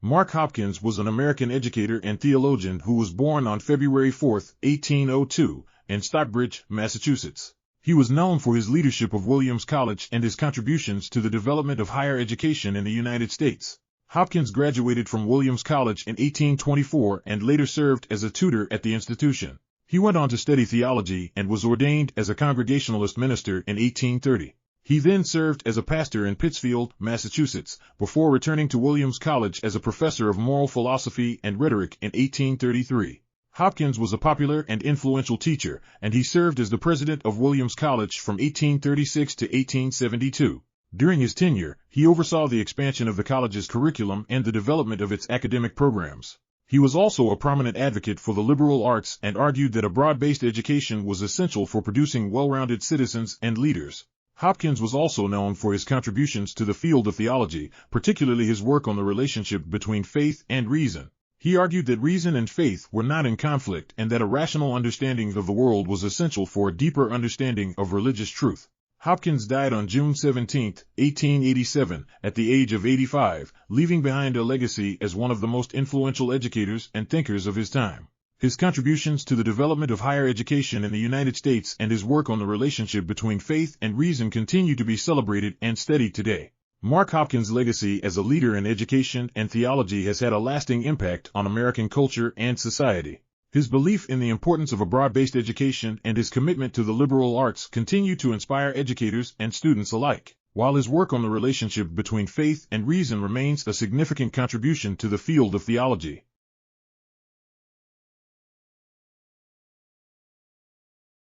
Mark Hopkins was an American educator and theologian who was born on February 4, 1802, in Stockbridge, Massachusetts. He was known for his leadership of Williams College and his contributions to the development of higher education in the United States. Hopkins graduated from Williams College in 1824 and later served as a tutor at the institution. He went on to study theology and was ordained as a Congregationalist minister in 1830. He then served as a pastor in Pittsfield, Massachusetts, before returning to Williams College as a professor of moral philosophy and rhetoric in 1833. Hopkins was a popular and influential teacher, and he served as the president of Williams College from 1836 to 1872. During his tenure, he oversaw the expansion of the college's curriculum and the development of its academic programs. He was also a prominent advocate for the liberal arts and argued that a broad-based education was essential for producing well-rounded citizens and leaders. Hopkins was also known for his contributions to the field of theology, particularly his work on the relationship between faith and reason. He argued that reason and faith were not in conflict and that a rational understanding of the world was essential for a deeper understanding of religious truth. Hopkins died on June 17, 1887, at the age of 85, leaving behind a legacy as one of the most influential educators and thinkers of his time. His contributions to the development of higher education in the United States and his work on the relationship between faith and reason continue to be celebrated and studied today. Mark Hopkins' legacy as a leader in education and theology has had a lasting impact on American culture and society. His belief in the importance of a broad-based education and his commitment to the liberal arts continue to inspire educators and students alike, while his work on the relationship between faith and reason remains a significant contribution to the field of theology.